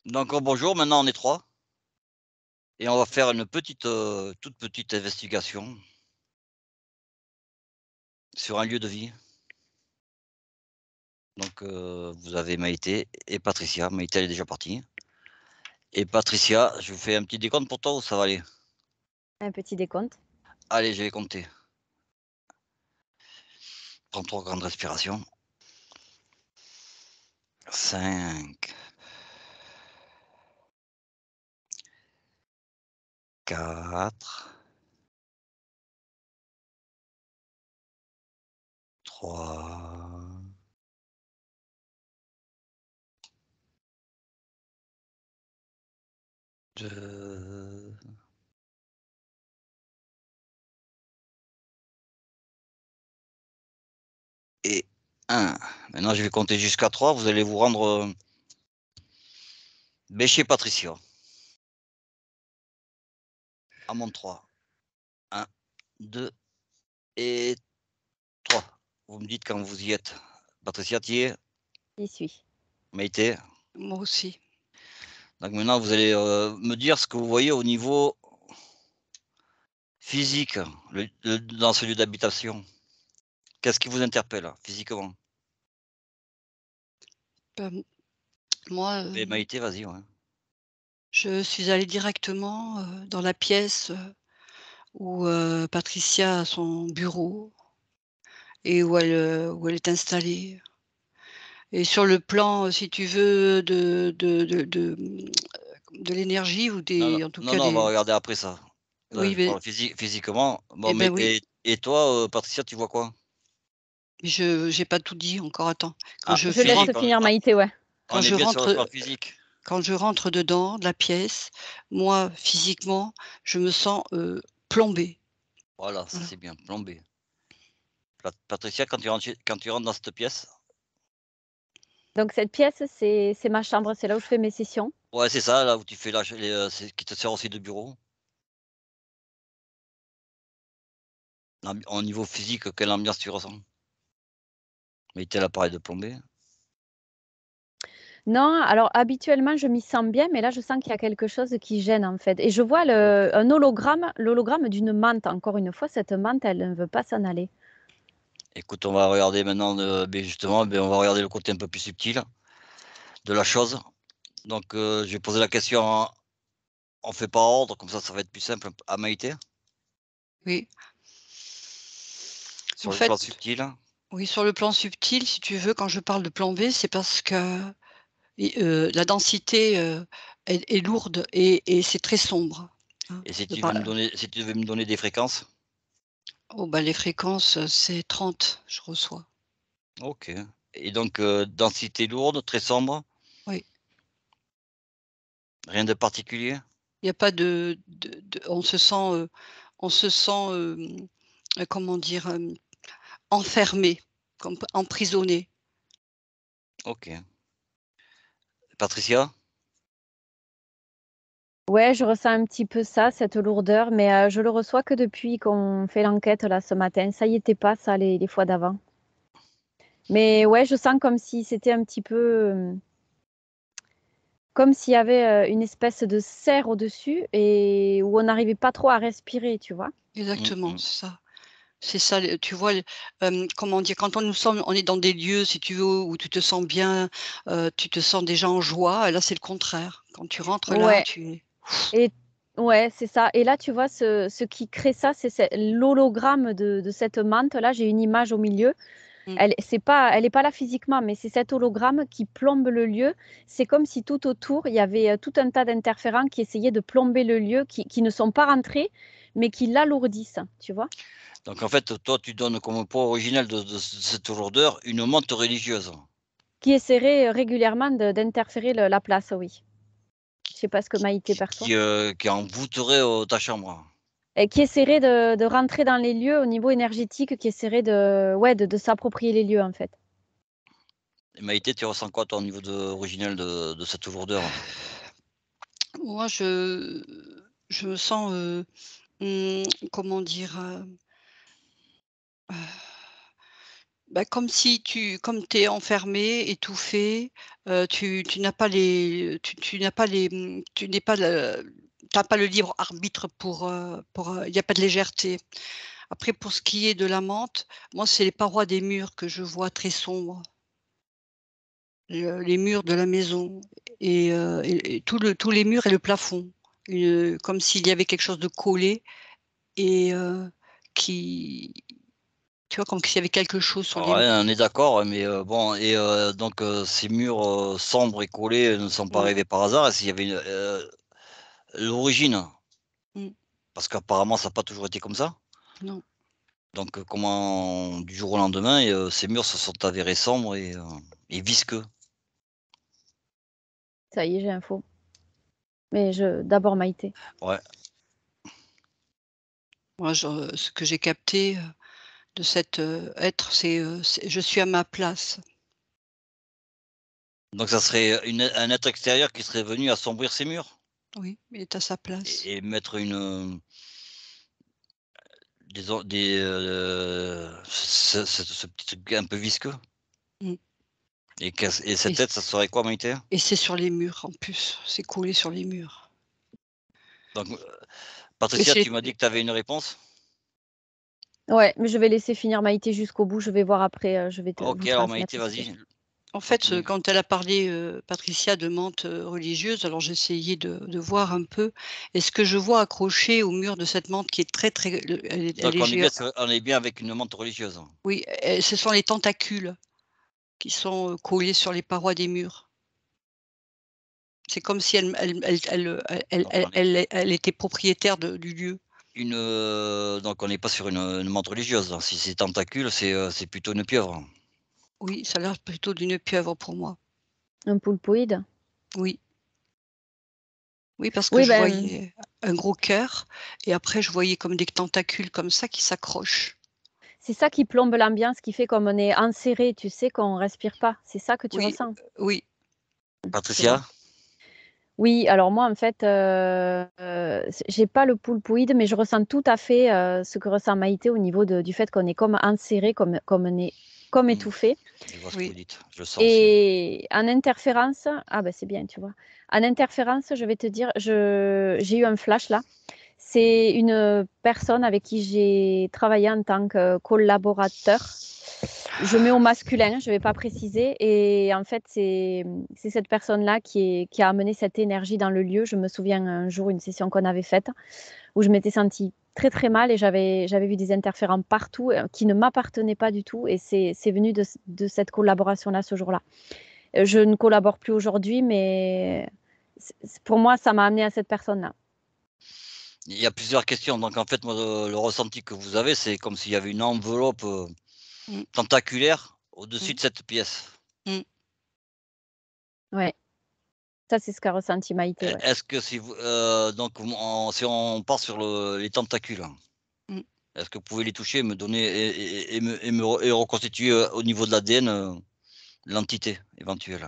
Donc bonjour, maintenant on est 3 et on va faire une petite, toute petite investigation sur un lieu de vie. Donc vous avez Maïté et Patricia. Maïté elle est déjà partie et Patricia, je vous fais un petit décompte pour toi ou ça va aller? Un petit décompte. Allez, je vais compter. Prends 3 grandes respirations. 5, 4, 3, 2 et 1. Maintenant je vais compter jusqu'à 3. Vous allez vous rendre, chez Patricia. À mon 3. 1, 2 et 3. Vous me dites quand vous y êtes. Patricia, tu y es? J'y suis. Maïté? Moi aussi. Donc maintenant, vous allez, me dire ce que vous voyez au niveau physique, dans ce lieu d'habitation. Qu'est-ce qui vous interpelle physiquement? Ben, moi, Et Maïté, vas-y, ouais. je suis allée directement, dans la pièce, où, Patricia a son bureau et où elle est installée. Et sur le plan, si tu veux, de l'énergie ou Non, non, en tout non, cas non, on va des regarder après ça. Là, oui, je mais parle physiquement. Bon, eh mais ben, oui, et toi, Patricia, tu vois quoi? j'ai pas tout dit encore, attends. Quand Ah, je Je fais laisse physique, ren finir Maïté, ouais. quand on est je bien sur le plan rentre physique. quand je rentre dedans de la pièce, moi, physiquement, je me sens, plombée. Voilà, ça Voilà. c'est bien, plombé. Patricia, quand tu rentres dans cette pièce? Donc cette pièce, c'est ma chambre, c'est là où je fais mes sessions. Ouais, c'est ça, là où tu fais c'est qui te sert aussi de bureau. Au niveau physique, quelle ambiance tu ressens? Mettez l'appareil de plomber. Non, alors habituellement, je m'y sens bien, mais là, je sens qu'il y a quelque chose qui gêne en fait. Et je vois un hologramme, l'hologramme d'une menthe. Encore une fois, cette menthe, elle ne veut pas s'en aller. Écoute, on va regarder maintenant, justement, on va regarder le côté un peu plus subtil de la chose. Donc, je vais poser la question on fait par ordre, comme ça va être plus simple à Maïté, Oui. En sur le fait, plan subtil. oui, sur le plan subtil, si tu veux, quand je parle de plombée, c'est parce que la densité, est lourde et c'est très sombre, hein. Et si De tu par veux me donner des fréquences? oh bah, les fréquences, c'est 30, je reçois. OK. Et donc, densité lourde, très sombre, Oui. rien de particulier? Il y a pas de on se sent, comment dire? Enfermé, comme emprisonné. OK. Patricia? Ouais, je ressens un petit peu ça, cette lourdeur, mais je le reçois que depuis qu'on fait l'enquête là ce matin. Ça y était pas, ça, les fois d'avant. Mais ouais, je sens comme si c'était un petit peu, comme s'il y avait une espèce de serre au-dessus et où on n'arrivait pas trop à respirer, tu vois. Mmh Exactement, mh. c'est ça. C'est ça, le tu vois, comment dire? Quand on est dans des lieux, si tu veux, où tu te sens bien, tu te sens déjà en joie et là, c'est le contraire. Quand tu rentres là, Ouais, tu es et ouais, c'est ça. Et là, tu vois, ce qui crée ça, c'est l'hologramme de cette mante-là. J'ai une image au milieu. mmh, Elle est pas là physiquement, mais c'est cet hologramme qui plombe le lieu. C'est comme si tout autour, il y avait tout un tas d'interférents qui essayaient de plomber le lieu, qui ne sont pas rentrés, mais qui l'alourdissent, tu vois. Donc en fait, toi, tu donnes comme poids originel de cette lourdeur une menthe religieuse Qui essaierait régulièrement d'interférer la place, oui. Je sais pas ce que Maïté perçoit. qui envoûterait, ta chambre. Et qui essaierait de rentrer dans les lieux au niveau énergétique, qui essaierait ouais, de s'approprier les lieux, en fait. Et Maïté, tu ressens quoi toi au niveau originel de cette lourdeur? moi, je me sens, comment dire? Bah, comme si comme tu es enfermé, étouffé, tu n'as pas tu n'as pas tu n'es pas le tu pas le libre arbitre pour, il y a pas de légèreté. Après pour ce qui est de la menthe, moi c'est les parois des murs que je vois très sombres, les murs de la maison et tous les murs et le plafond. Comme s'il y avait quelque chose de collé et qui tu vois, comme s'il y avait quelque chose sur les Ouais, on est d'accord, mais bon et donc ces murs, sombres et collés ne sont pas mmh, arrivés par hasard. Est-ce qu'il y avait l'origine? mmh, Parce qu'apparemment ça a pas toujours été comme ça. non. Donc comment du jour au lendemain ces murs se sont avérés sombres et visqueux? Ça y est, j'ai info. Mais d'abord Maïté. Ouais, Moi, ce que j'ai capté, de cet, être, c'est je suis à ma place. donc ça serait un être extérieur qui serait venu assombrir ces murs Oui, il est à sa place. et mettre ce petit truc un peu visqueux Mmh et et cette c tête, ça serait quoi, Maïté? et c'est sur les murs en plus, c'est collé sur les murs. Donc Mais Patricia, c'est tu m'as dit que tu avais une réponse? Ouais, mais je vais laisser finir Maïté jusqu'au bout. Je vais voir après, je vais OK, vous alors Maïté, transmettre ce que vas-y, en fait, continue. quand elle a parlé, Patricia, de menthe, religieuse, alors j'ai essayé de voir un peu et ce que je vois accroché au mur de cette menthe qui est très, très le elle Donc est géa on est bien avec une menthe religieuse. oui, ce sont les tentacules qui sont, collés sur les parois des murs. C'est comme si Donc on est elle était propriétaire de du lieu. donc on n'est pas sur une menthe religieuse. Si c'est tentacule, c'est plutôt une pieuvre. Oui, ça a l'air plutôt d'une pieuvre pour moi. Un poulpoïde? Oui, oui, parce que Oui, je ben, voyais un gros cœur et après je voyais comme des tentacules comme ça qui s'accrochent. c'est ça qui plombe l'ambiance, qui fait comme on est enserré, tu sais, qu'on respire pas. C'est ça que tu Oui, ressens, oui, tu vois? Patricia? Oui, alors moi, en fait, j'ai pas le poulpoïde, mais je ressens tout à fait, ce que ressent Maïté au niveau du fait qu'on est comme enserré, comme on est comme Mmh, étouffé je vois ce que vous oui, dites, je le sens aussi. et en interférence ah bah, c'est bien, tu vois? En interférence, je vais te dire, j'ai eu un flash là. C'est une personne avec qui j'ai travaillé en tant que collaborateur. Je mets au masculin, je ne vais pas préciser. Et en fait, c'est cette personne-là qui a amené cette énergie dans le lieu. Je me souviens un jour, une session qu'on avait faite, où je m'étais sentie très très mal et j'avais vu des interférents partout qui ne m'appartenaient pas du tout. Et c'est venu de cette collaboration-là ce jour-là. Je ne collabore plus aujourd'hui, mais pour moi, ça m'a amené à cette personne-là. Il y a plusieurs questions, donc en fait, moi, le ressenti que vous avez, c'est comme s'il y avait une enveloppe, mmh, tentaculaire au-dessus mmh, de cette pièce. mmh, Ouais, ça, c'est ce qu'a ressenti Maïté. Ouais. Est-ce que si vous, donc si on part sur les tentacules, hein, mmh. est-ce que vous pouvez les toucher, me donner et reconstituer, au niveau de l'ADN, l'entité éventuelle?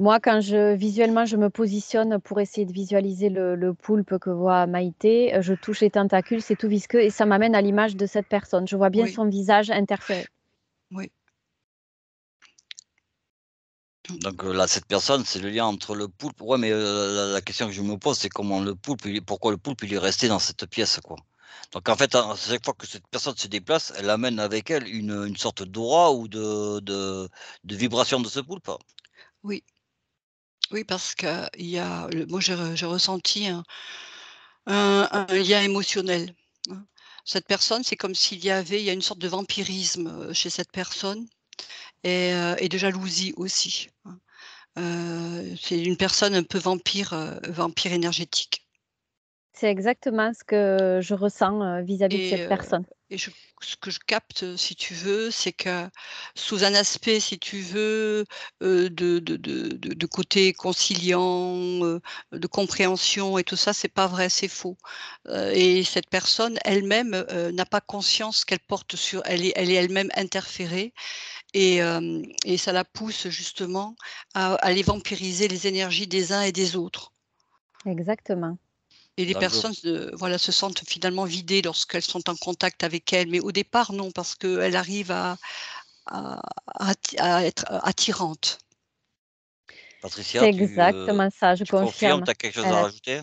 Moi, quand visuellement, je me positionne pour essayer de visualiser le poulpe que voit Maïté, je touche les tentacules, c'est tout visqueux et ça m'amène à l'image de cette personne. Je vois bien Oui, son visage interféré. oui, mmh, Donc là, cette personne, c'est le lien entre le poulpe ouais, mais la question que je me pose, c'est comment le poulpe, pourquoi le poulpe, il est resté dans cette pièce, quoi? Donc en fait, à chaque fois que cette personne se déplace, elle amène avec elle une sorte d'aura ou de vibration de ce poulpe? oui, oui, parce qu'il y a moi j'ai ressenti un lien émotionnel, hein. Cette personne, c'est comme il y a une sorte de vampirisme, chez cette personne et de jalousie aussi, hein. C'est une personne un peu vampire, vampire énergétique C'est exactement ce que je ressens vis-à-vis de et cette personne. et je ce que je capte, si tu veux, c'est que sous un aspect, si tu veux, de côté conciliant, de compréhension et tout ça, c'est pas vrai, c'est faux. Et cette personne elle-même, n'a pas conscience qu'elle porte sur elle est elle-même interférée et ça la pousse justement à aller vampiriser les énergies des uns et des autres. Exactement. Et les Donc, personnes se sentent finalement vidées lorsqu'elles sont en contact avec elle. Mais au départ, non, parce qu'elle arrive à à être attirante. Patricia, C'est exactement ça, je tu confirmes, confirme. tu as quelque chose Elle à a rajouter?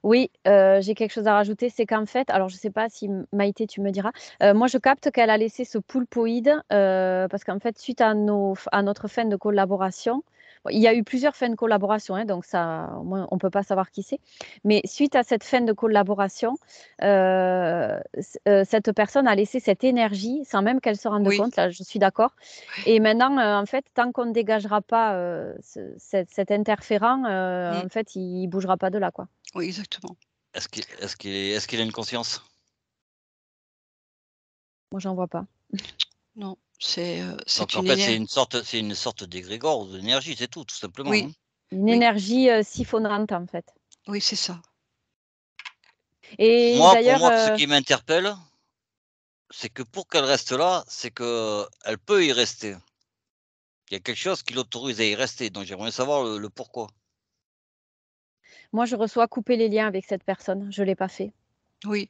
Oui, j'ai quelque chose à rajouter, c'est qu'en fait alors je ne sais pas si Maïté tu me diras, moi je capte qu'elle a laissé ce poulpoïde, parce qu'en fait suite à notre fin de collaboration, bon, il y a eu plusieurs fins de collaboration, hein, donc ça au moins on ne peut pas savoir qui c'est. Mais suite à cette fin de collaboration, cette personne a laissé cette énergie sans même qu'elle se rende Oui, compte, là je suis d'accord. ouais. Et maintenant, en fait, tant qu'on ne dégagera pas, cet interférent, Mmh. en fait, il ne bougera pas de là, quoi. Oui, exactement. Est-ce qu'il a une conscience? Moi, j'en vois pas. Non, Donc c'est en une fait, éner c'est une sorte d'égrégore ou d'énergie, c'est tout simplement, oui, hein? Une oui, énergie, siphonnante, en fait. oui, c'est ça. Et Pour d'ailleurs, moi, ce qui m'interpelle, c'est que pour qu'elle reste là, c'est qu'elle peut y rester. Il y a quelque chose qui l'autorise à y rester, donc j'aimerais savoir le pourquoi. moi, je reçois couper les liens avec cette personne. Je l'ai pas fait. Oui,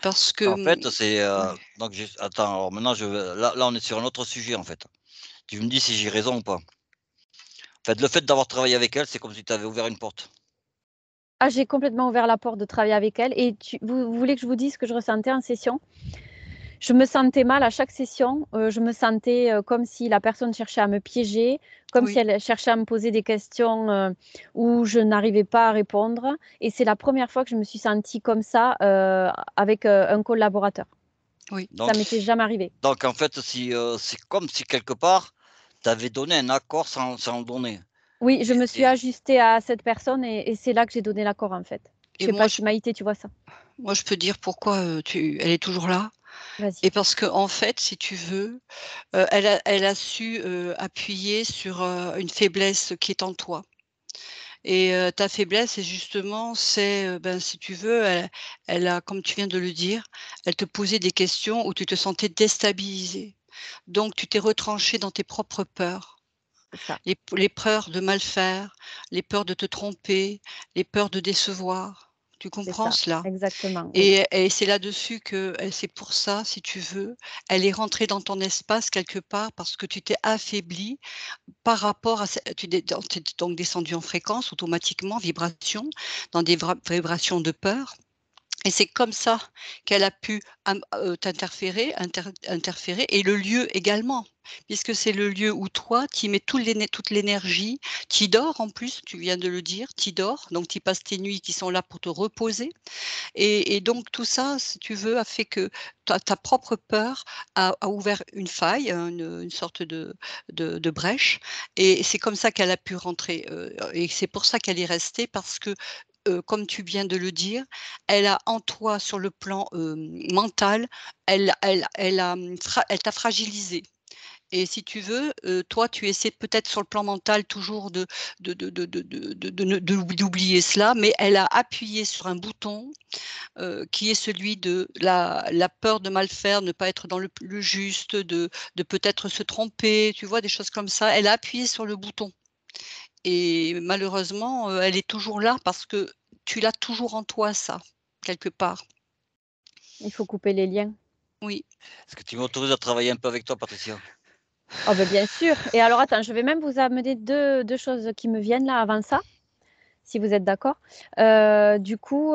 parce que, En fait, c'est, ouais. donc j'ai attends, alors maintenant là, on est sur un autre sujet, en fait. Tu me dis si j'ai raison ou pas. En fait, le fait d'avoir travaillé avec elle, c'est comme si tu avais ouvert une porte. Ah, j'ai complètement ouvert la porte de travailler avec elle et vous voulez que je vous dise ce que je ressentais en session? Je me sentais mal à chaque session, je me sentais, comme si la personne cherchait à me piéger, comme si Oui, elle cherchait à me poser des questions, où je n'arrivais pas à répondre et c'est la première fois que je me suis sentie comme ça, avec, un collaborateur. oui, Ça Donc m'était jamais arrivé. donc en fait, si, c'est comme si quelque part, tu avais donné un accord sans le donner Oui, je et me suis ajustée à cette personne et c'est là que j'ai donné l'accord, en fait. Je et sais pas si Maïté, tu vois ça? moi je peux dire pourquoi, elle est toujours là Vas-y. et parce qu'en fait, si tu veux, elle a su, appuyer sur, une faiblesse qui est en toi. Et ta faiblesse, ben, si tu veux, elle a, comme tu viens de le dire, elle te posait des questions où tu te sentais déstabilisé. Donc tu t'es retranché dans tes propres peurs, C'est ça, les peurs de mal faire, les peurs de te tromper, les peurs de décevoir. Tu c'est comprends ça, cela? exactement, oui. Et c'est là-dessus que c'est pour ça, si tu veux, elle est rentrée dans ton espace quelque part parce que tu t'es affaibli par rapport à ce tu es donc descendu en fréquence automatiquement, vibration, dans des vibrations de peur et c'est comme ça qu'elle a pu interférer et le lieu également, puisque c'est le lieu où toi, tu y mets toute l'énergie, tu dors en plus, tu viens de le dire, tu dors, donc tu passes tes nuits qui sont là pour te reposer et donc tout ça, si tu veux, a fait que ta propre peur a ouvert une faille, une sorte de brèche et c'est comme ça qu'elle a pu rentrer, et c'est pour ça qu'elle est restée parce que, comme tu viens de le dire, elle a en toi sur le plan, mental, elle t'a fragilisé. Et si tu veux, toi, tu essaies peut-être sur le plan mental toujours d'oublier cela, mais elle a appuyé sur un bouton, qui est celui de la peur de mal faire, ne pas être dans le juste, de peut-être se tromper, tu vois? Des choses comme ça. Elle a appuyé sur le bouton et malheureusement, elle est toujours là parce que tu l'as toujours en toi ça, quelque part. Il faut couper les liens. Oui, Est-ce que tu m'autorises à travailler un peu avec toi, Patricia? Oh ben bien sûr et alors attends, je vais même vous amener deux choses qui me viennent là avant ça, si vous êtes d'accord. Du coup,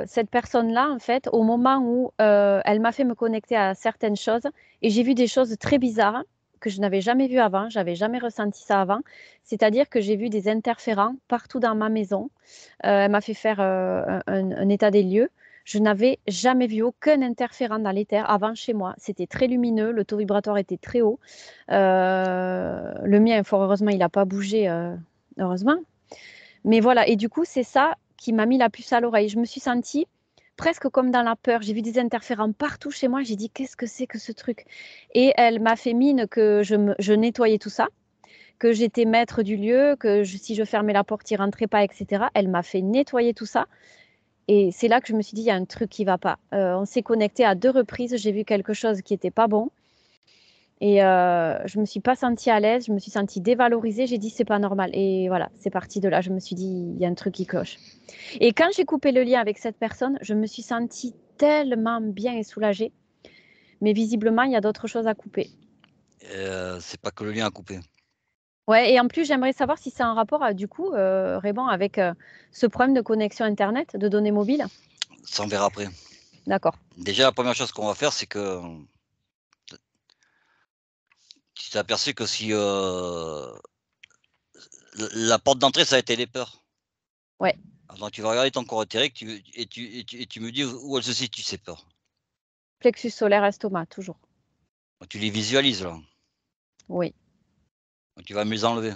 cette personne-là, en fait, au moment où, elle m'a fait me connecter à certaines choses et j'ai vu des choses très bizarres que je n'avais jamais vues avant, j'avais jamais ressenti ça avant. C'est-à-dire que j'ai vu des interférents partout dans ma maison. Elle m'a fait faire, un état des lieux. Je n'avais jamais vu aucun interférent dans l'éther avant chez moi. C'était très lumineux, le taux vibratoire était très haut. Le mien, fort heureusement, il n'a pas bougé, heureusement. Mais voilà, et du coup, c'est ça qui m'a mis la puce à l'oreille. Je me suis sentie presque comme dans la peur. J'ai vu des interférents partout chez moi. J'ai dit, qu'est-ce que c'est que ce truc? Et elle m'a fait mine que je nettoyais tout ça, que j'étais maître du lieu, que si je fermais la porte, il ne rentrait pas, etc. Elle m'a fait nettoyer tout ça. Et c'est là que je me suis dit, il y a un truc qui ne va pas. On s'est connecté à 2 reprises. J'ai vu quelque chose qui n'était pas bon. Et je me suis pas sentie à l'aise, je me suis sentie dévalorisée. J'ai dit, c'est pas normal. Et voilà, c'est parti de là. Je me suis dit, il y a un truc qui cloche. Et quand j'ai coupé le lien avec cette personne, je me suis sentie tellement bien et soulagée. Mais visiblement, il y a d'autres choses à couper. C'est pas que le lien à couper. Ouais, et en plus, j'aimerais savoir si c'est un rapport, du coup, Raymond, avec ce problème de connexion Internet, de données mobiles. Ça, on verra après. D'accord. Déjà, la première chose qu'on va faire, c'est que tu t'es aperçu que si la porte d'entrée, ça a été les peurs. Ouais. Alors, tu vas regarder ton corps éthérique et tu me dis où elle se situe, ces peurs. Plexus solaire, estomac, toujours. Tu les visualises, là. Oui. Donc, tu vas me les enlever.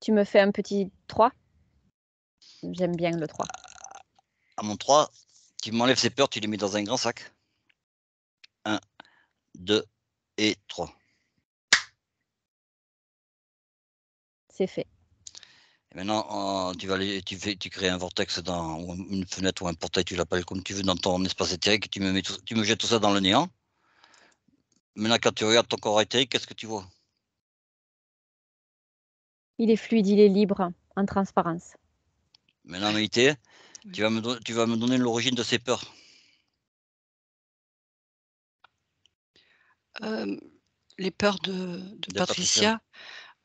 Tu me fais un petit 3. J'aime bien le 3. À mon 3, tu m'enlèves ces peurs, tu les mets dans un grand sac. 1, 2 et 3. C'est fait. Et maintenant, tu crées un vortex ou une fenêtre ou un portail, tu l'appelles comme tu veux, dans ton espace éthérique, tu me jettes tout ça dans le néant. Maintenant, quand tu regardes ton corps éthérique, qu'est-ce que tu vois? Il est fluide, il est libre, en transparence. Maintenant, Maïté, Oui. tu vas me donner l'origine de ces peurs. Les peurs de De Patricia.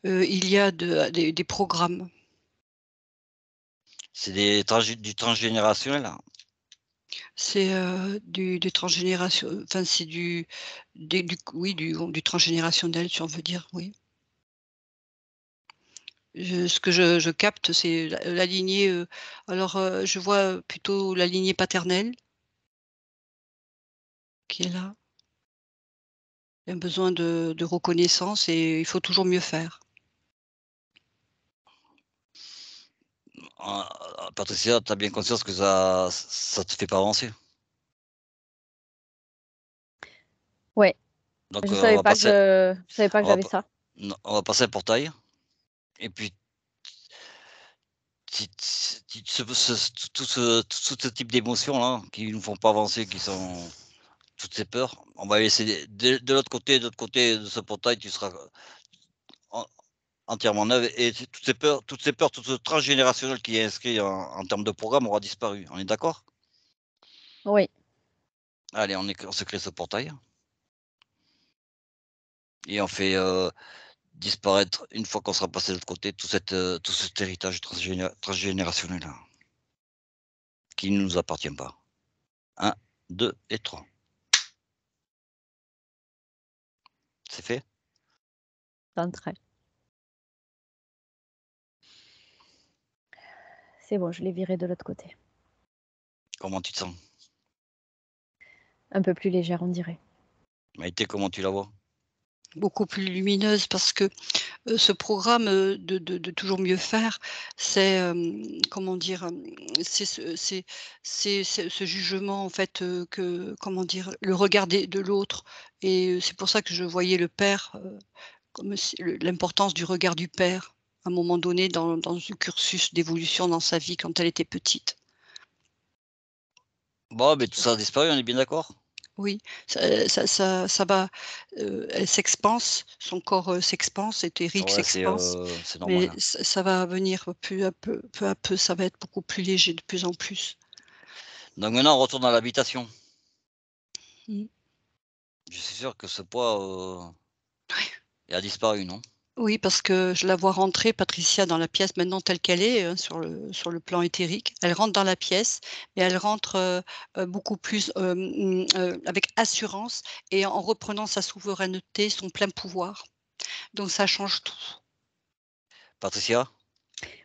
Patricia, il y a des programmes. C'est du transgénérationnel. C'est, du transgénération enfin c'est du transgénérationnel, si on veut dire, oui. Ce que je capte, c'est la lignée, alors, je vois plutôt la lignée paternelle qui est là. Il y a un besoin de reconnaissance et il faut toujours mieux faire. Patricia, tu as bien conscience que ça te fait pas avancer. Ouais, Donc, je savais pas que on va j'avais pa ça. non, on va passer un portail et puis ti ti tout ce type d'émotions-là qui nous font pas avancer, qui sont toutes ces peurs, on va les laisser de l'autre côté de ce portail, tu seras en entièrement neuve et toutes ces peurs, tout ce transgénérationnel qui est inscrit en termes de programme aura disparu. On est d'accord? Oui, Allez, on se crée ce portail et on fait, disparaître, une fois qu'on sera passé de l'autre côté, tout cet héritage transgénérationnel là, qui ne nous appartient pas. 1, 2 et 3. C'est fait? d'entrée. C'est bon, je l'ai viré de l'autre côté. Comment tu te sens? Un peu plus légère, on dirait. Maïté, comment tu la vois? Beaucoup plus lumineuse parce que, ce programme, de toujours mieux faire, c'est, comment dire? C'est ce jugement en fait, que comment dire? Le regard de l'autre et c'est pour ça que je voyais le père, comme si l'importance du regard du père, à un moment donné dans ce cursus d'évolution dans sa vie quand elle était petite. Bon, beh, tout ça a disparu, on est bien d'accord? Oui, ça va, elle s'expanse, son corps, s'expanse, éthérique Ouais, s'expanse, c'est mais normal. ça va venir peu à peu, ça va être beaucoup plus léger de plus en plus. Donc maintenant, on retourne à l'habitation. Mmh. Je suis sûr que ce poids, Ouais. il a disparu, non? Oui, parce que je la vois rentrer, Patricia, dans la pièce maintenant telle qu'elle est, sur le plan éthérique. Elle rentre dans la pièce, mais elle rentre, beaucoup plus, avec assurance et en reprenant sa souveraineté, son plein pouvoir. Donc ça change tout. Patricia?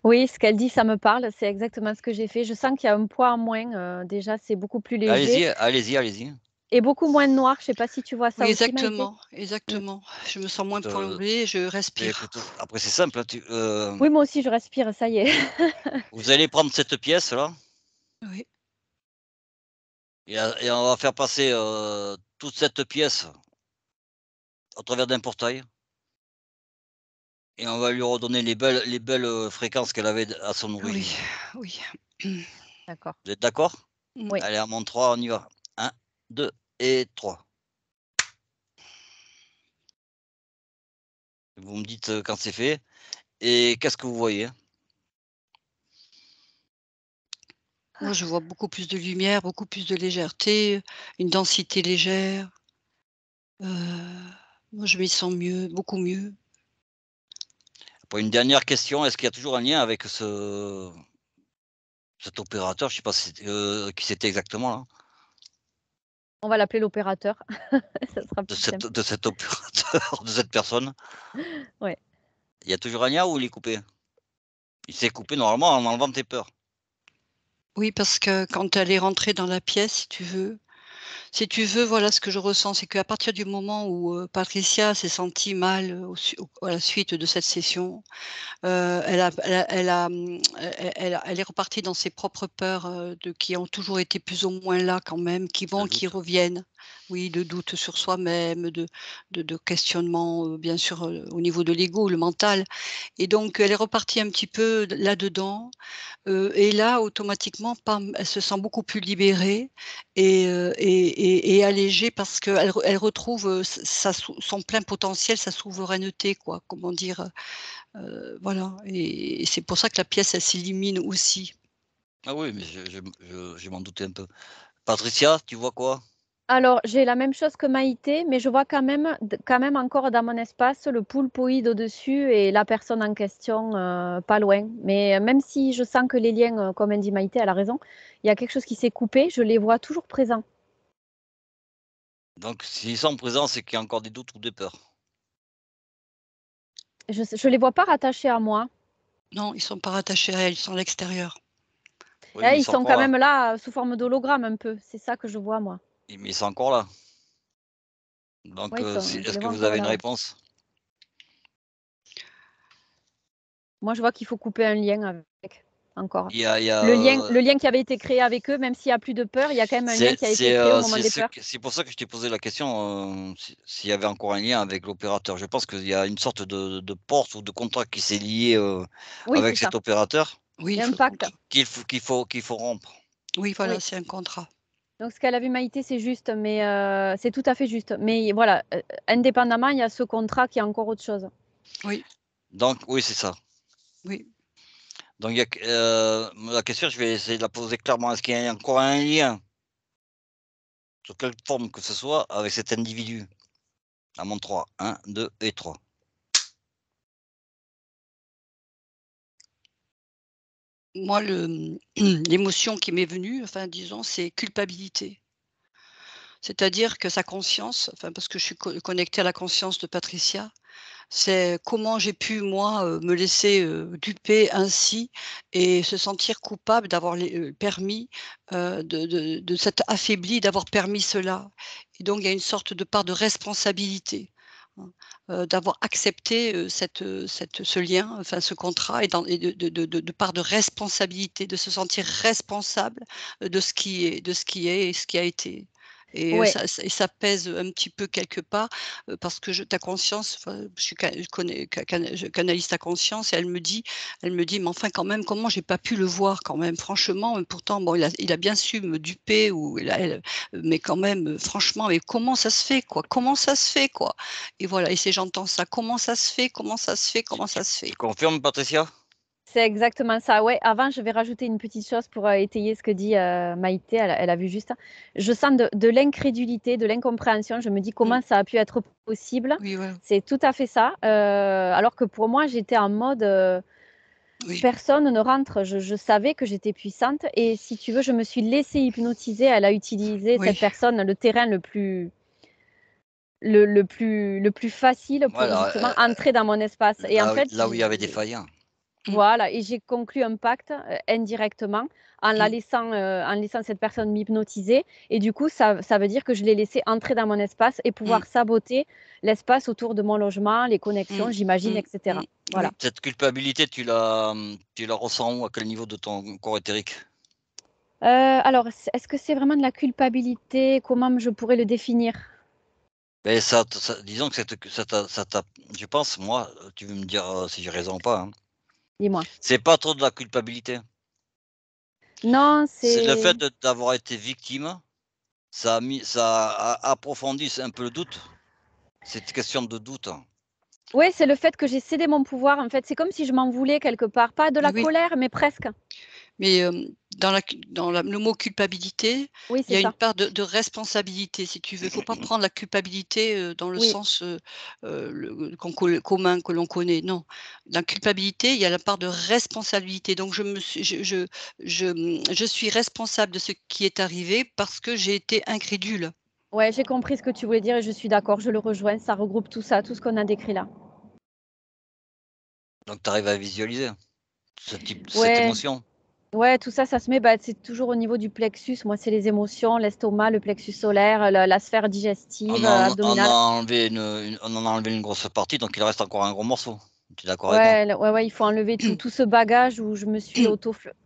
Oui, ce qu'elle dit, ça me parle. C'est exactement ce que j'ai fait. Je sens qu'il y a un poids en moins. Déjà, c'est beaucoup plus léger Allez-y, allez-y, allez-y. et beaucoup moins de noir. Je sais pas si tu vois Oui, ça aussi, Maïté? exactement, Mmh. exactement. Je me sens moins Écoute, plongée, je beh, respire. écoute, après c'est simple, hein, Oui, moi aussi, je respire, ça y est. vous allez prendre cette pièce-là Oui, et on va faire passer, toute cette pièce au travers d'un portail et on va lui redonner les belles, fréquences qu'elle avait à son oui, origine. oui. D'accord. Vous êtes d'accord? Mmh. Oui. Allez, à mon 3, on y va. 1, 2 et 3. Vous me dites quand c'est fait. Et qu'est-ce que vous voyez? Moi, je vois beaucoup plus de lumière, beaucoup plus de légèreté, une densité légère. Moi, je m'y sens mieux, beaucoup mieux. Pour une dernière question, est-ce qu'il y a toujours un lien avec cet opérateur? Je ne sais pas qui c'était exactement là, On va l'appeler l'opérateur. Ça sera plus simple. de cet opérateur, de cette personne? Ouais. Il y a toujours un lien ou il est coupé? Il s'est coupé normalement en enlevant tes peurs. Oui, parce que quand elle est rentrée dans la pièce, si tu veux, voilà ce que je ressens, c'est qu'à partir du moment où, Patricia s'est sentie mal, à la suite de cette session, elle est repartie dans ses propres peurs, qui ont toujours été plus ou moins là quand même, qui Le vont, qui doute. reviennent. Oui, de doute sur soi-même, de questionnement, bien sûr, au niveau de l'ego, le mental, et donc elle est repartie un petit peu là-dedans. Et là, automatiquement, pam, elle se sent beaucoup plus libérée et allégée parce qu'elle retrouve, son plein potentiel, sa souveraineté, quoi. Comment dire? Voilà, et c'est pour ça que la pièce, elle s'illumine aussi. Ah oui, mais je m'en doutais un peu. Patricia, tu vois quoi? Alors, j'ai la même chose que Maïté, mais je vois quand même encore dans mon espace le poulpoïde au-dessus et la personne en question pas loin. Mais même si je sens que les liens, comme dit Maïté, elle a raison, il y a quelque chose qui s'est coupé, je les vois toujours présents. Donc s'ils sont présents, c'est qu'il y a encore des doutes ou des peurs. Je ne les vois pas rattachés à moi. Non, ils sont pas rattachés à elle, ils sont à l'extérieur. Oui, Eh, mais ils ils sont sont encore quand là. même là sous forme d'hologramme un peu. C'est ça que je vois, moi. Mais ils sont encore là. Donc Oui, je est-ce les que vois vous encore avez une là, ouais. réponse? Moi, je vois qu'il faut couper un lien avec, encore. Il y a, Le lien qui avait été créé avec eux, même s'il n'y a plus de peur, il y a quand même un lien qui a été créé au moment des peurs. c'est pour ça que je t'ai posé la question, s'il y avait encore un lien avec l'opérateur. Je pense qu'il y a une sorte de porte ou de contrat qui s'est lié, Oui, c'est avec ça. cet opérateur Oui, Il y il a un faut le pacte. contrat. qu'il faut rompre. Oui, voilà, Oui. c'est un contrat. Donc, ce qu'elle a vu Maïté, c'est juste, mais c'est tout à fait juste. Mais voilà, indépendamment, il y a ce contrat qui est encore autre chose. Oui, Donc oui, c'est ça. oui. Donc il y a que, la question, je vais essayer de la poser clairement. Est-ce qu'il y a encore un lien, sous quelque forme que ce soit, avec cet individu? À mon 3, 1, 2 et 3. Moi, l'émotion qui m'est venue, enfin, disons, c'est culpabilité. C'est-à-dire que sa conscience, enfin, parce que je suis connectée à la conscience de Patricia, c'est comment j'ai pu moi, me laisser, duper ainsi et se sentir coupable d'avoir permis, de s'être affaiblie, d'avoir permis cela, et donc il y a une sorte de part de responsabilité, hein, d'avoir accepté, ce lien, enfin ce contrat, et de part de responsabilité, de se sentir responsable, de ce qui est et ce qui a été, et Ouais. ça pèse un petit peu quelque part. Parce que ta conscience, enfin, je connais je canalise ta conscience, et elle me dit: «Mais enfin quand même, comment j'ai pas pu le voir quand même? Franchement, pourtant bon, il a bien su me duper, ou mais quand même, franchement, mais comment ça se fait quoi? Comment ça se fait quoi?» Et voilà, et c'est j'entends ça: «Comment ça se fait? Comment ça se fait? Comment ça se Tu fait?» confirmes, Patricia? C'est exactement ça. Ouais, avant, je vais rajouter une petite chose pour étayer ce que dit Maïté. Elle a vu juste. Je sens de l'incrédulité, de l'incompréhension. Je me dis Mmh. comment ça a pu être possible. Oui, voilà. C'est tout à fait ça. Alors que pour moi, j'étais en mode Oui. personne ne rentre. Je savais que j'étais puissante. Et si tu veux, je me suis laissée hypnotiser. Elle a utilisé cette Oui. personne, le terrain le plus facile pour Voilà, justement entrer dans mon espace. Et en fait, là où il y avait des failles. Mmh. voilà, et j'ai conclu un pacte, indirectement Mmh. en laissant cette personne m'hypnotiser, et du coup, ça veut dire que je l'ai laissé entrer dans mon espace et Mmh. pouvoir saboter l'espace autour de mon logement, les connexions, Mmh. j'imagine, Mmh. et cetera. Mmh. Voilà. Oui. Cette culpabilité, tu la ressens où? À quel niveau de ton corps éthérique? Alors, est-ce que c'est vraiment de la culpabilité? Comment je pourrais le définir? Beh, disons que ça t'a je pense moi, tu veux me dire, si j'ai raison ou pas, hein. Dis-moi. C'est pas trop de la culpabilité. Non, C'est le c'est fait d'avoir été victime, ça a approfondi un peu le doute. C'est une question de doute. Ouais, c'est le fait que j'ai cédé mon pouvoir. En fait, c'est comme si je m'en voulais quelque part. Pas de la Oui, colère, mais presque. mais le mot culpabilité, Oui, il y c'est a une ça. part de responsabilité, si tu veux. Il faut pas prendre la culpabilité dans le Oui. sens commun que l'on connaît. Non, la culpabilité, il y a la part de responsabilité. Donc, je suis responsable de ce qui est arrivé parce que j'ai été incrédule. Ouais, j'ai compris ce que tu voulais dire et je suis d'accord, je le rejoins. Ça regroupe tout ça, tout ce qu'on a décrit là. Donc tu arrives à visualiser cette Ouais, émotion? ouais, tout ça, ça se met, c'est toujours au niveau du plexus. Moi, c'est les émotions, l'estomac, le plexus solaire, la sphère digestive, On a abdominale. enlevé on en a enlevé une grosse partie, donc il reste encore un gros morceau. Tu es d'accord avec moi? Ouais, ouais, il faut enlever tout ce bagage où je me suis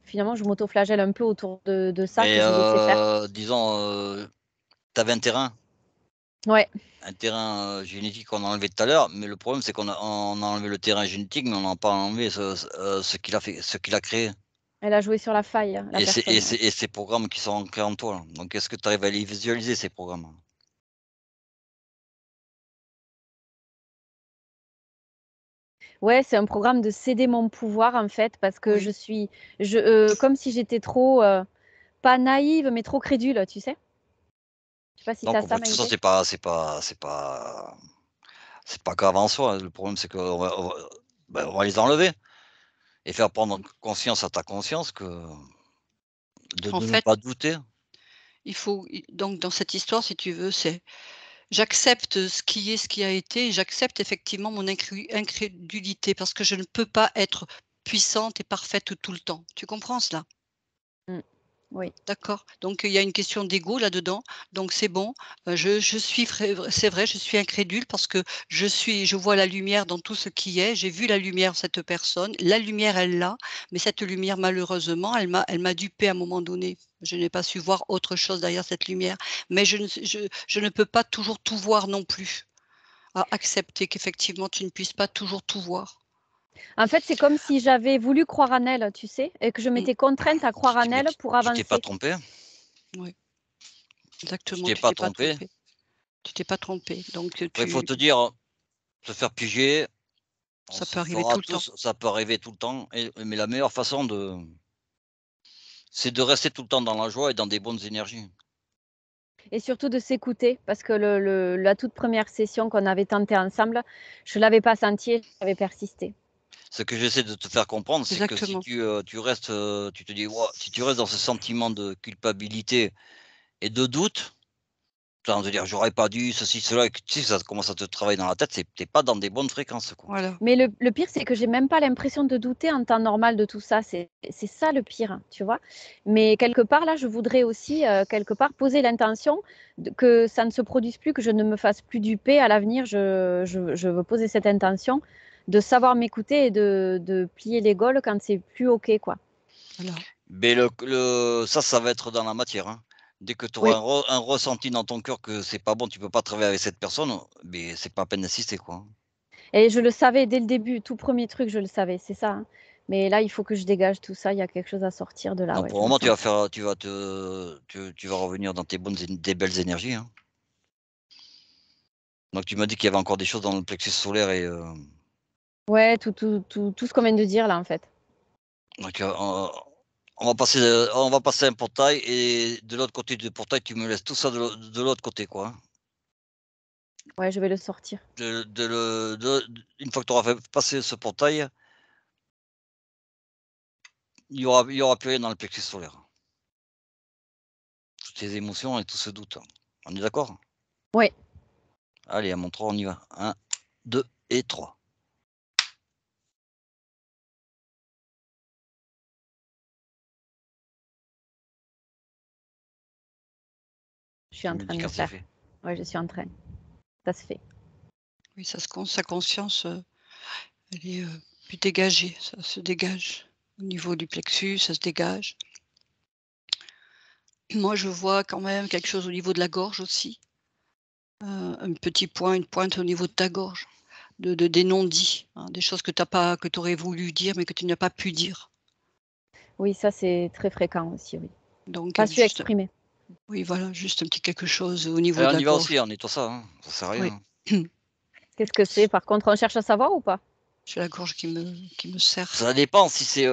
finalement, je m'auto-flagelle un peu autour de ça Mais que j'ai laissé faire. disons, tu avais Ouais, un terrain, génétique qu'on a enlevé tout à l'heure, mais le problème c'est on a enlevé le terrain génétique, mais on n'a pas enlevé ce qu'il a créé elle a joué sur la faille, la et personne. Ouais. ces programmes qui sont ancrés en toi, là. Donc est-ce que tu arrives à les visualiser ces programmes? Ouais, c'est un programme de céder mon pouvoir en fait, parce que Oui. comme si j'étais trop, pas naïve, mais trop crédule, tu sais? Je sais pas si tu Donc as en ça, fait tout ça Maïté? c'est pas grave en soi. Le problème c'est on va les enlever et faire prendre conscience à ta conscience que En de ne fait, pas douter. donc dans cette histoire, si tu veux, c'est j'accepte ce qui est, ce qui a été et j'accepte effectivement mon incrédulité parce que je ne peux pas être puissante et parfaite tout le temps. Tu comprends cela? Mmh. Oui. D'accord. Donc il y a une question d'ego là-dedans. Donc c'est bon, je suis c'est vrai, je suis incrédule parce que je vois la lumière dans tout ce qui est. J'ai vu la lumière, cette personne. La lumière, elle l'a, mais cette lumière, malheureusement, elle m'a dupée à un moment donné. Je n'ai pas su voir autre chose derrière cette lumière. Mais je ne peux pas toujours tout voir non plus. À accepter qu'effectivement, tu ne puisses pas toujours tout voir. En fait, c'est comme si j'avais voulu croire en elle, tu sais? Et que je Mmh. m'étais contrainte à croire en elle pour Tu t'es pas avancer. trompé, Oui, tu exactement, t'es tu pas t'es pas trompé. trompé. Tu t'es pas trompé. Donc Après il faut te dire, te faire piéger, on ça se peut arriver fera tout le temps. tous, ça peut arriver tout le temps mais la meilleure façon c'est de rester tout le temps dans la joie et dans des bonnes énergies. Et surtout de s'écouter parce que la toute première session qu'on avait tentée ensemble, je l'avais pas senti et j'avais persisté. Ce que j'essaie de te faire comprendre, c'est que si Exactement. tu restes, tu te dis: «Waouh», si tu restes dans ce sentiment de culpabilité et de doute, en train de dire: «J'aurais pas dû, ceci, cela», et que tu sais, ça commence à te travailler dans la tête, tu es pas dans des bonnes fréquences, quoi. Voilà. Mais le pire, c'est que j'ai même pas l'impression de douter en temps normal de tout ça. C'est ça le pire, tu vois? Mais quelque part, là, je voudrais aussi, quelque part, poser l'intention que ça ne se produise plus, que je ne me fasse plus duper à l'avenir. Je veux poser cette intention de savoir m'écouter et de plier les gaules quand c'est plus OK, quoi. Voilà. Mais ça va être dans la matière, hein. Dès que tu auras Oui. un ressenti dans ton cœur que c'est pas bon, tu peux pas travailler avec cette personne, mais c'est pas la peine d'insister, quoi, hein. Et je le savais dès le début, tout premier truc, je le savais, c'est ça, hein. Mais là, il faut que je dégage tout ça. Il y a quelque chose à sortir de là, Donc ouais, pour je le le moment, sens. tu vas revenir dans tes des belles énergies, hein. Donc tu m'as dit qu'il y avait encore des choses dans le plexus solaire et Ouais, tout ce qu'on vient de dire là, en fait. donc on va passer un portail et de l'autre côté du portail, tu me laisses tout ça de l'autre côté, quoi, hein. Ouais, je vais le sortir. Une fois que tu auras fait passer ce portail, il y aura plus rien dans le plexus solaire. Toutes tes émotions et tout ce doute. On est d'accord? Ouais, Allez, à mon 3, on y va. 1, 2 et 3. je suis Tu en me train dis de le quand c'est faire. fait. Ouais, je suis en train. Ça se fait. Oui, sa conscience, elle est, plus dégagée, ça se dégage. Au niveau du plexus, ça se dégage. Moi, je vois quand même quelque chose au niveau de la gorge aussi, un petit point, une pointe au niveau de ta gorge, des non-dits, hein, des choses que tu aurais voulu dire, mais que tu n'as pas pu dire. Oui, ça, c'est très fréquent aussi, oui. Donc, Pas su exprimer. oui, voilà, juste un petit quelque chose au niveau Allez, de on la y va gorge. aussi, on nettoie ça, hein, ça sert à Oui. rien, hein. Qu'est-ce que c'est? Par contre, on cherche à savoir ou pas? J'ai la gorge qui me serre. Ça dépend si c'est,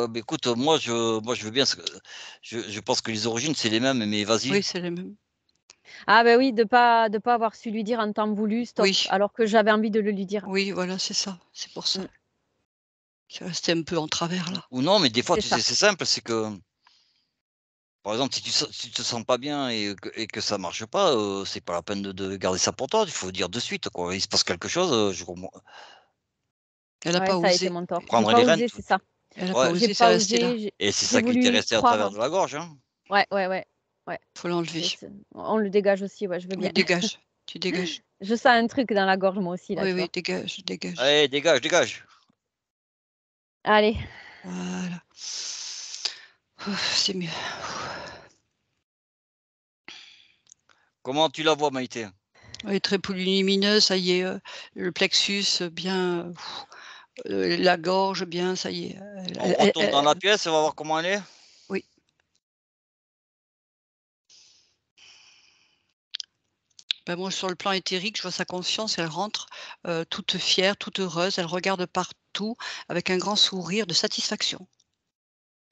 mais écoute, moi je veux bien je pense que les origines c'est les mêmes, mais vas-y. Oui, c'est les mêmes. Ah ben oui, de pas avoir su lui dire en temps voulu: «Stop», Oui, alors que j'avais envie de le lui dire. oui, voilà, c'est ça, c'est pour ça. Mmh, C'est resté un peu en travers là. Ou non, mais des fois c'est tu sais, ça. c'est simple, c'est que, par exemple, si tu te sens pas bien et que ça marche pas, c'est pas la peine de garder ça pour toi, il faut dire de suite, quoi. Il se passe quelque chose, je comprends Elle a Ouais, pas ça a été osé. mon tort. J'ai prendre pas les rênes, osé, c'est ça. Elle a pas ouais, J'ai osé, c'est pas resté là. osé, j'ai et c'est j'ai ça qui t'est voulu resté à travers croire. de la gorge, hein. Ouais, ouais, ouais, ouais. Faut l'enlever. On le dégage aussi, ouais, je veux Oui, bien. dégage, tu dégages. Je sens un truc dans la gorge moi aussi là, Oui, tu oui, vois? dégage, dégage. Allez, dégage, dégage. Allez, Voilà. Ouf, c'est mieux. Comment tu la vois, Maïté? Oui, très lumineuse, ça y est, le plexus, bien, la gorge bien, ça y est, On retourne dans la pièce, on va voir comment elle est? oui. Bah, moi, sur le plan éthérique, je vois sa conscience, elle rentre, toute fière, toute heureuse, elle regarde partout avec un grand sourire de satisfaction.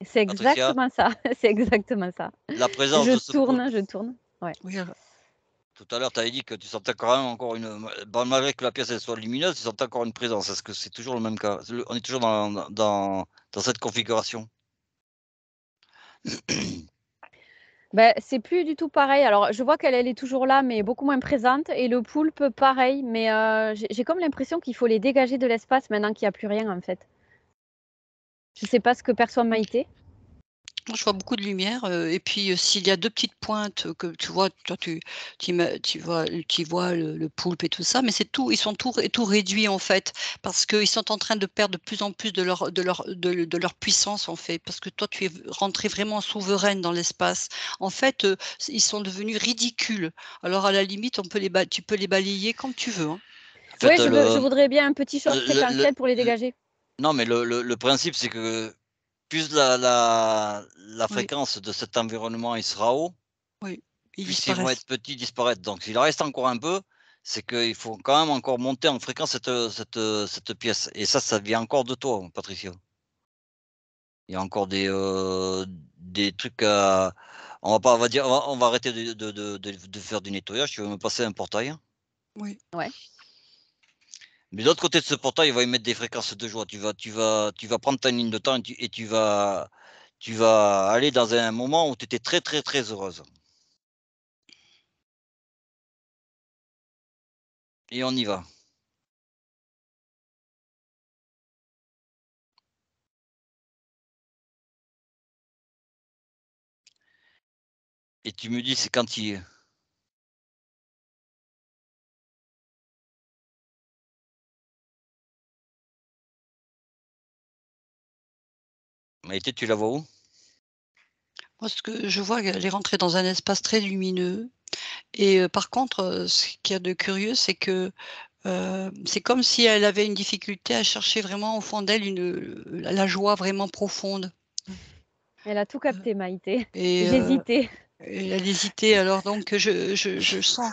c'est Patricia, exactement ça, c'est exactement ça. la présence de ce poulpe. Je tourne, ouais. Oui, alors Tout à l'heure, tu avais dit que tu sentais quand même encore malgré que la pièce elle soit lumineuse, tu sentais encore une présence. Est-ce que c'est toujours le même cas? On est toujours dans cette configuration? C'est plus du tout pareil. Alors, je vois qu'elle est toujours là, mais beaucoup moins présente et le poulpe pareil, mais j'ai comme l'impression qu'il faut les dégager de l'espace maintenant qu'il y a plus rien, en fait. Je sais pas ce que perçoit Maïté. moi, je vois beaucoup de lumière, et puis, s'il y a 2 petites pointes, que tu vois, toi, tu vois le poulpe et tout ça, mais c'est tout, ils sont tout réduits, en fait, parce qu'ils sont en train de perdre de plus en plus de leur puissance, en fait, parce que toi, tu es rentrée vraiment souveraine dans l'espace. En fait, ils sont devenus ridicules. Alors à la limite, tu peux les balayer comme tu veux, hein. En Ouais, fait, je voudrais bien un petit choc le fréquentiel pour les le dégager. non, mais le principe, c'est que plus la Oui, fréquence de cet environnement, il sera haut, oui, ils plus ils vont disparaissent. être petits, disparaître. Donc s'il en reste encore un peu, c'est qu'il faut quand même encore monter en fréquence cette pièce et ça vient encore de toi, Patricia. Il y a encore des trucs à on va pas on va dire on va arrêter de faire du nettoyage, tu vas me passer un portail. Oui. Ouais. Mais de l'autre côté de ce portail, il va y mettre des fréquences de joie. Tu vas prendre ta ligne de temps et tu vas aller dans un moment où tu étais très, très, très heureuse et on y va. Et tu me dis c'est quand il est. Maïté, tu la vois où? Moi, ce que je vois, elle est rentrée dans un espace très lumineux et par contre, ce qu'il y a de curieux, c'est que, c'est comme si elle avait une difficulté à chercher vraiment au fond d'elle la joie vraiment profonde, Elle a tout heu capté, Maïté. et J'hésitais. et elle hésitait. Alors donc je sens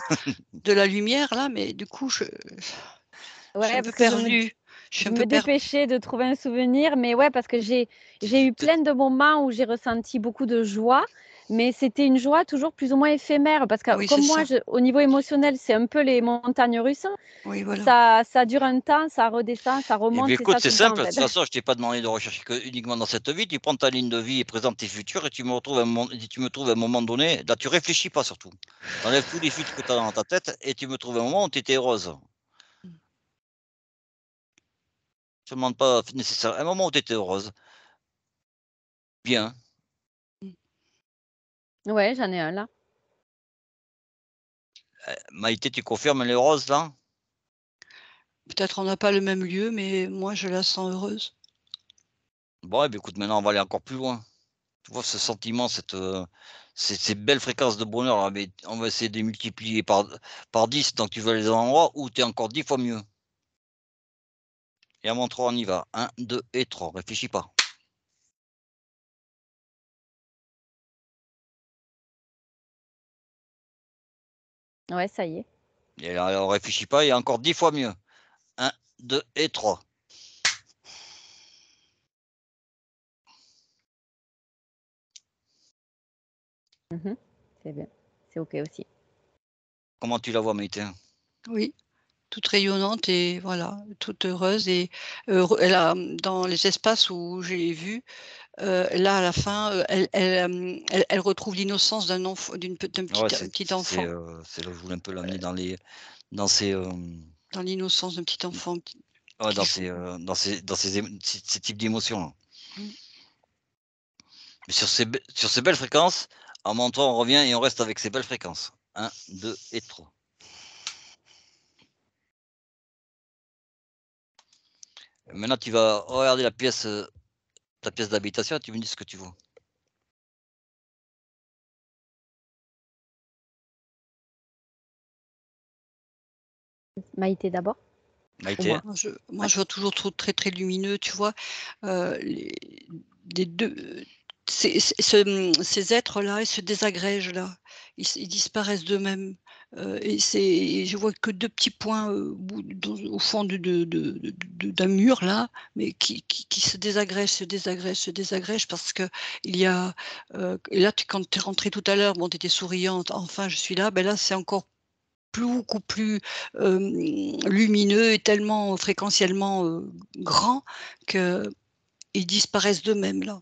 de la lumière là, mais du coup, je suis un Ouais, peu parce que perdue. Je suis je un peu me perdue. dépêchais de trouver un souvenir, mais ouais, parce que j'ai eu plein de moments où j'ai ressenti beaucoup de joie, mais c'était une joie toujours plus ou moins éphémère, parce que Oui, c'est comme moi, ça. au niveau émotionnel, c'est un peu les montagnes russes. Oui, voilà. Ça dure un temps, ça redescend, ça Eh beh, remonte, c'est écoute, ça c'est tout le temps, simple, en de toute fait. façon, je t'ai pas demandé de rechercher que uniquement dans cette vie, tu prends ta ligne de vie et présente tes futurs et tu me trouves à un moment donné, là, tu réfléchis pas surtout. Tu enlèves tous les filtres que tu as dans ta tête et tu me trouves un moment où tu étais heureuse. Mmh. Je te demande pas nécessaire un moment où tu étais heureuse, bien. Mmh. Ouais, j'en ai un là. Maïté, tu confirmes, elle est heureuse là? Peut-être on n'a pas le même lieu, mais moi je la sens heureuse. Bon, eh beh, écoute, maintenant on va aller encore plus loin. Tu vois ce sentiment, ces belles fréquences de bonheur là, mais on va essayer de les multiplier par 10, donc tu vas aller dans un endroit où tu es encore 10 fois mieux. Et à mon 3, on y va. 1, 2 et 3. Réfléchis pas. Ouais, ça y est. Et alors, on réfléchit pas, il y a encore 10 fois mieux. 1, 2 et 3. C'est bien. C'est OK aussi. Comment tu la vois, Maïté? Oui, toute rayonnante et voilà, toute heureuse et elle a, dans les espaces où je l'ai vue, là, à la fin, elle retrouve l'innocence d'un Ouais, petit enfant, c'est là où je voulais un peu l'amener dans ces, dans l'innocence d'un petit enfant ouais, qui joue. dans ces types d'émotions. Mmh. Mais sur ces belles fréquences, en montant, on revient et on reste avec ces belles fréquences. 1, 2 et 3. Maintenant, tu vas regarder ta pièce d'habitation et tu me dis ce que tu vois. Maïté d'abord ou Maïté? moi? Moi, je vois toujours très, très lumineux, tu vois? Les 2 ces êtres-là, ils se désagrègent là, ils disparaissent d'eux-mêmes, et je vois que 2 petits points, au fond d'un mur là, mais qui se désagrègent, se désagrègent parce qu'il y a, et là, quand tu es rentrée tout à l'heure, bon, tu étais souriante: «Enfin, je suis là», ben là, c'est encore beaucoup plus, lumineux et tellement fréquentiellement, grand qu'ils disparaissent d'eux-mêmes là.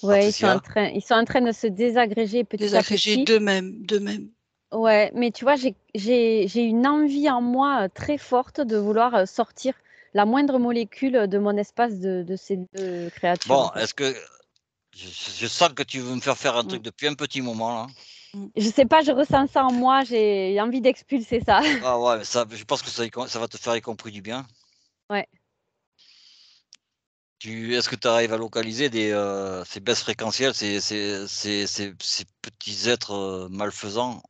Ouais, Patricia? ils sont en train de se désagréger petit à Désagrégés petit. d'eux-mêmes. Ouais, mais tu vois, j'ai une envie en moi, très forte de vouloir, sortir la moindre molécule de mon espace de ces 2 créatures, en Bon, fait. est-ce que je sens que tu veux me faire un Mmh, truc depuis un petit moment là. mmh. Je sais pas, je ressens ça en moi, j'ai envie d'expulser ça. Ah ouais, mais ça, je pense que ça va te faire y compris du bien. Ouais. Est-ce que tu arrives à localiser ces baisses fréquentielles, ces petits êtres, malfaisants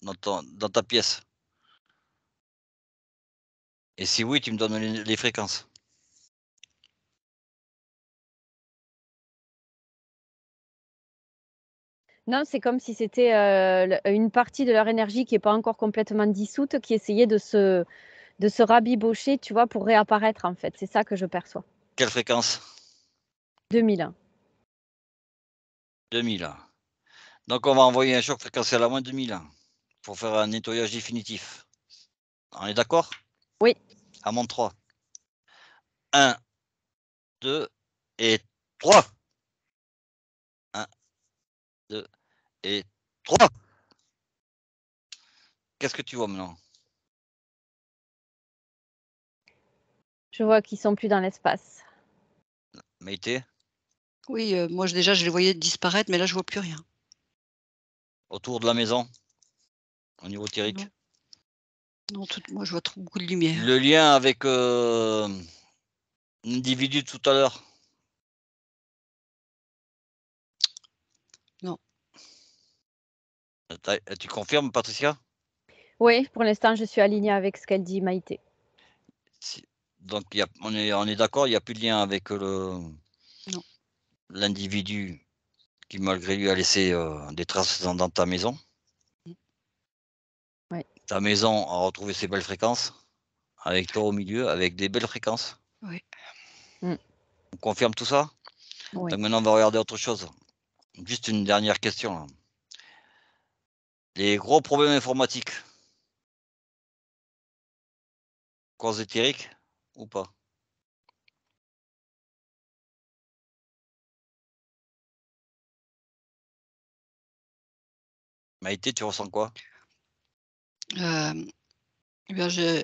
dans ta pièce? Et si oui, tu me donnes les fréquences. Non, c'est comme si c'était, le une partie de leur énergie qui est pas encore complètement dissoute, qui essayait de se rabibocher, tu vois, pour réapparaître, en fait. C'est ça que je perçois. Quelle fréquence? 2000. 2000. Donc on va envoyer un choc fréquentiel à moins 2000 pour faire un nettoyage définitif. On est d'accord? Oui. À moins 3. 1, 2 et 3. 1, 2 et 3. Qu'est-ce que tu vois maintenant? Je vois qu'ils sont plus dans l'espace. Maïté? Oui, moi déjà je les voyais disparaître, mais là je vois plus rien. Autour de la maison? Au niveau Non, théorique? non, moi je vois trop beaucoup de lumière. Le lien avec, l'individu de tout à l'heure? Non. Tu confirmes, Patricia? Oui, pour l'instant, je suis alignée avec ce qu'elle dit, Maïté. Si donc il y a on est d'accord, il y a plus de lien avec, Non. l'individu qui malgré lui a laissé, des traces dans ta maison? Mmh. Ouais. Ta maison a retrouvé ses belles fréquences, avec toi au milieu, avec des belles fréquences. Oui. Mmh. On confirme tout ça? Oui. Donc maintenant on va regarder autre chose. Juste une dernière question là. Les gros problèmes informatiques, cause éthérique ou pas? Maïté, tu ressens quoi? Hem, eh bien je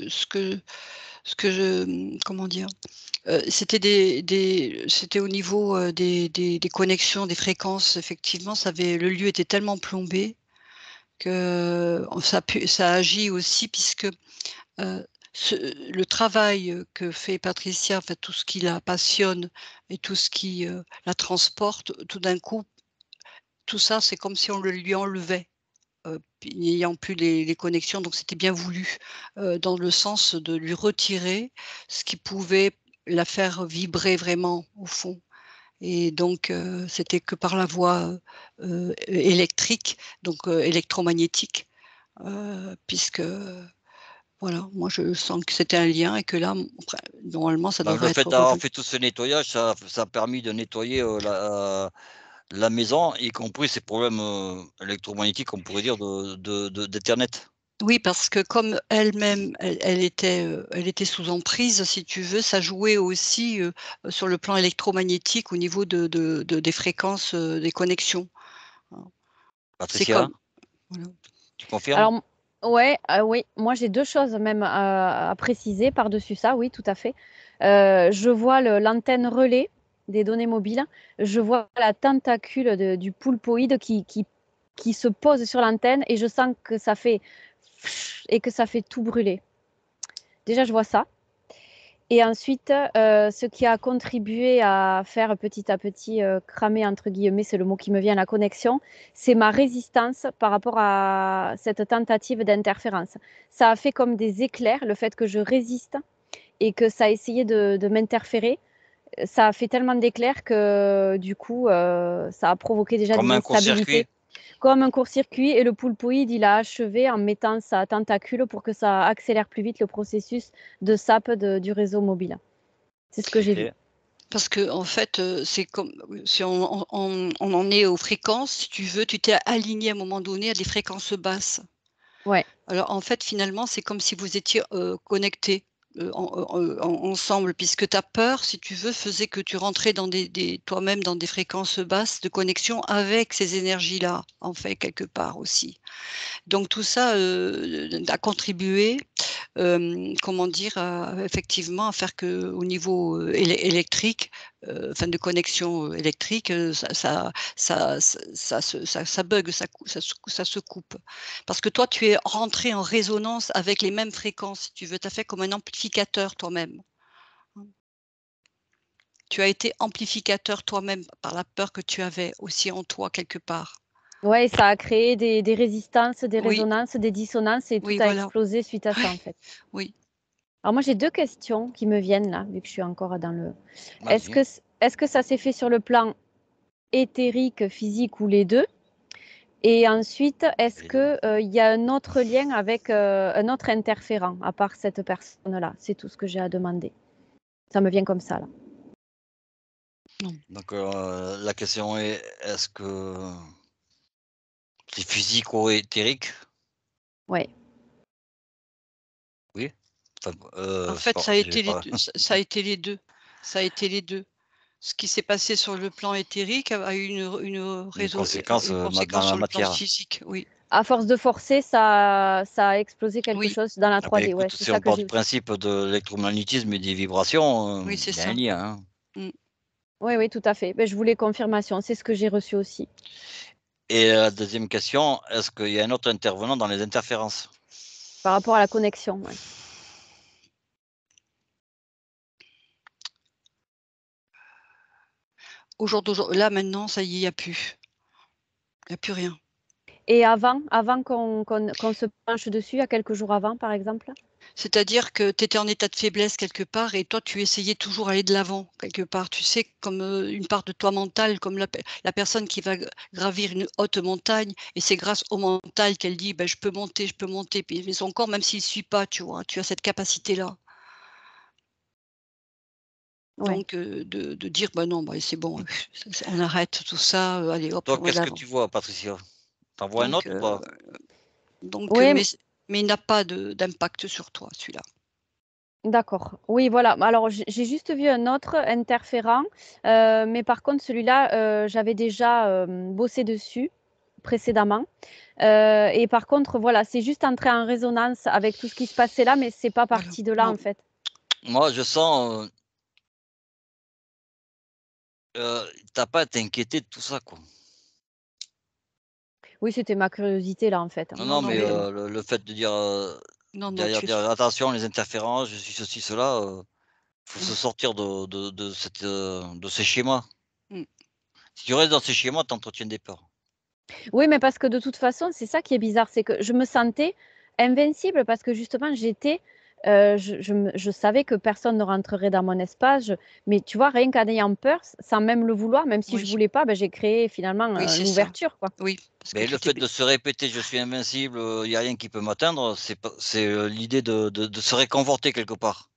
ce que je, comment dire? C'était au niveau, des connexions, des fréquences. Effectivement, le lieu était tellement plombé que ça agit aussi puisque, heu, le travail, que fait Patricia, enfin tout ce qui la passionne et tout ce qui, la transporte, tout d'un coup, tout ça, c'est comme si on le lui enlevait, puis n'ayant plus les connexions, donc c'était bien voulu, dans le sens de lui retirer ce qui pouvait la faire vibrer vraiment au fond. Et donc c'était que par la voie, électrique, donc électromagnétique, puisque voilà, moi je sens que c'était un lien et que là, normalement, ça Donc devrait le fait être d'avoir revenu. fait tout ce nettoyage, ça a permis de nettoyer, la maison, y compris ces problèmes, électromagnétiques, on pourrait dire d'Ethernet. Oui, parce que comme elle-même, elle était sous emprise, si tu veux, ça jouait aussi, sur le plan électromagnétique au niveau des fréquences, des connexions. Hein. C'est Patricia, comme voilà. tu confirmes? Alors, ouais, oui, moi j'ai deux choses même à préciser par-dessus ça, oui, tout à fait. Je vois l'antenne relais des données mobiles, je vois la tentacule du poulpoïde qui se pose sur l'antenne et je sens que ça fait et que ça fait tout brûler. Déjà, je vois ça. Et ensuite, ce qui a contribué à faire petit à petit cramer, entre guillemets, c'est le mot qui me vient, la connexion, c'est ma résistance par rapport à cette tentative d'interférence. Ça a fait comme des éclairs, le fait que je résiste et que ça a essayé de m'interférer. Ça a fait tellement d'éclairs que du coup, ça a provoqué déjà Comme des un instabilités court-circuit? comme un court-circuit et le poulpoïde, il a achevé en mettant sa tentacule pour que ça accélère plus vite le processus de SAP du réseau mobile. C'est ce que j'ai vu. OK. Parce qu'en fait, c'est comme si on en est aux fréquences, si tu veux, tu t'es aligné à un moment donné à des fréquences basses. Ouais, Alors en fait, finalement, c'est comme si vous étiez, connectés, ensemble puisque ta peur, si tu veux, faisait que tu rentrais dans des toi-même dans des fréquences basses de connexion avec ces énergies-là, en fait, quelque part aussi. Donc tout ça, a contribué, comment dire? Effectivement à faire qu'au niveau, électrique, enfin de connexion, électrique, ça bug, ça se coupe. Parce que toi, tu es rentré en résonance avec les mêmes fréquences, si tu veux. Tu as fait comme un amplificateur toi-même. Mmh. Tu as été amplificateur toi-même par la peur que tu avais aussi en toi quelque part. ouais, ça a créé des résistances, des Oui, résonances, des dissonances et tout oui, a voilà. explosé suite à ça, Ouais, en fait. oui. Alors moi, j'ai deux questions qui me viennent là, vu que je suis encore dans le... Vas-y. Est-ce que ça s'est fait sur le plan éthérique, physique ou les deux? Et ensuite, est-ce Les 2. que, il y a un autre lien avec, un autre interférent à part cette personne-là? C'est tout ce que j'ai à demander. Ça me vient comme ça là. Non. Donc, la question est, est-ce que c'est physique ou éthérique? Ouais. Oui? Enfin, En je sais fait, pas, ça a j'ai été les pas 2. Ça a été les 2. Ça a été les 2. Ce qui s'est passé sur le plan éthérique a eu une conséquence, une dans conséquence la sur le plan matière. physique, oui. À force de forcer, ça a explosé quelque Oui, chose dans la Ah beh, 3D. Ouais, écoute, c'est si ça on que part j'ai du aussi. principe de l'électromagnétisme et des vibrations, oui, c'est il y a un ça. lien, hein. Mmh. Oui, oui, tout à fait. Ben, je voulais confirmation. C'est ce que j'ai reçu aussi. Et la deuxième question, est-ce qu'il y a un autre intervenant dans les interférences? Par rapport à la connexion, ouais. Là, maintenant, ça y est, il y a plus. Il y a plus rien. Et avant qu'on se penche dessus, il y a quelques jours avant, par exemple? C'est-à-dire que tu étais en état de faiblesse quelque part et toi, tu essayais toujours aller de l'avant quelque part. Tu sais, comme, une part de toi mentale, comme la personne qui va gravir une haute montagne et c'est grâce au mental qu'elle dit: «Bah, je peux monter». Puis mais son corps, même s'il suit pas, tu vois? Tu as cette capacité-là. Ouais. Donc de dire: «Bah, non, bah, c'est bon, on arrête tout ça, allez hop, Toi, on va de qu'est-ce que l'avant». tu vois, Patricia? Tu en vois un Donc autre ou pas? Oui, mais il n'a pas d'impact sur toi, celui-là. d'accord. Oui, voilà. Alors, j'ai juste vu un autre interférent, mais par contre, celui-là, j'avais déjà, bossé dessus précédemment. Et par contre, voilà, c'est juste entré en résonance avec tout ce qui se passait là, mais c'est pas Voilà, parti de là, non. en fait. Moi, je sens, tu pas à t'inquiéter de tout ça, quoi. Oui, c'était ma curiosité là, en fait, hein, Non, Non, non, non, mais mais le fait de dire, non, non, derrière tu es dire: su «Attention, les interférences, je suis ceci, cela», faut se mmh, sortir de ces schémas. mmh. Si tu restes dans ces schémas, tu entretiens des peurs. Oui, mais parce que de toute façon, c'est ça qui est bizarre, c'est que je me sentais invincible parce que justement, j'étais je savais que personne ne rentrerait dans mon espace. Mais tu vois, rien qu'en ayant peur, sans même le vouloir, même si je Oui. voulais pas, j'ai créé finalement Oui, c'est ça. l'ouverture, quoi. Oui, parce que Mais tu le t'es fait de se répéter: «Je suis invincible, il y a rien qui peut m'atteindre», c'est l'idée de se réconforter quelque part.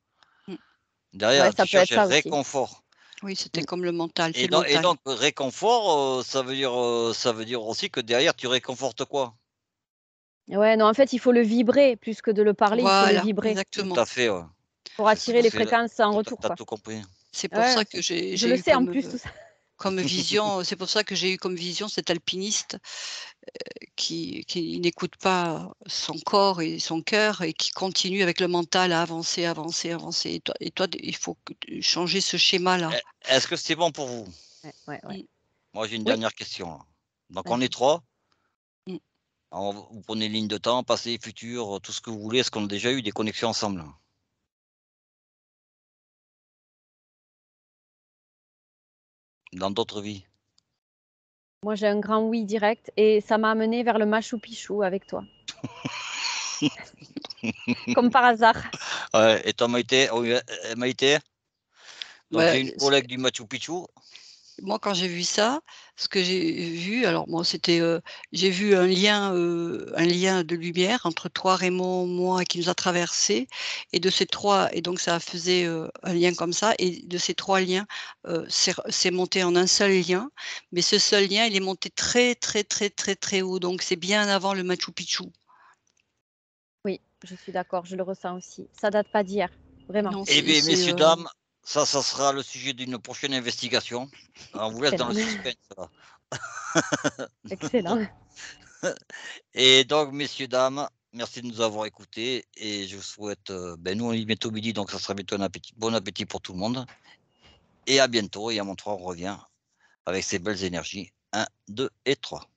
Mmh. Ouais, Derrière, ça tu peut être cherches un ça aussi. réconfort Oui, c'était Mmh. comme le mental, c'est et le mental. donc réconfort, ça veut dire aussi que derrière tu réconfortes quoi? Ouais, non, en fait, il faut le vibrer plus que de le parler, il faut le Voilà, vibrer Tout exactement. à fait, ouais. pour C'est attirer les c'est fréquences en tu retour, as quoi. tout compris. C'est pour Ouais, ça que j'ai je j'ai le eu sais en plus tout ça. comme vision, c'est pour ça que j'ai eu comme vision cet alpiniste qui n'écoute pas son corps et son cœur et qui continue avec le mental à avancer, avancer, avancer et toi il faut que tu changer ce schéma-là. Est-ce que c'est bon pour vous? Ouais, ouais, ouais. Mmh, Moi, j'ai une Oui, dernière question, là. Donc on est vas-y. 3. mmh. Alors vous prenez ligne de temps, passé, futur, tout ce que vous voulez. Est-ce qu'on a déjà eu des connexions ensemble? Dans d'autres vies? Moi, j'ai un grand oui direct et ça m'a amené vers le Machu Picchu avec toi, comme par hasard. Ouais et toi Maïté? Oui, Maïté? Donc Bah, j'ai une collègue du Machu Picchu. moi, quand j'ai vu ça, ce que j'ai vu, alors moi, c'était, j'ai vu un lien de lumière entre toi, Raymond, moi, qui nous a traversés et de ces 3 et donc ça faisait, un lien comme ça et de ces 3 liens, c'est monté en un seul lien, mais ce seul lien, il est monté très, très, très, très, très haut, donc c'est bien avant le Machu Picchu. Oui, je suis d'accord, je le ressens aussi. Ça date pas d'hier, vraiment. Non, Eh bien, c'est, messieurs, dames, ça sera le sujet d'une prochaine investigation. On vous laisse dans le Excellent, suspense, là. excellent. Et donc, messieurs, dames, merci de nous avoir écoutés et je vous souhaite, nous, on est bientôt midi, donc ça sera bientôt un appétit bon appétit pour tout le monde et à bientôt et à mon 3 on revient avec ces belles énergies. 1, 2 et 3.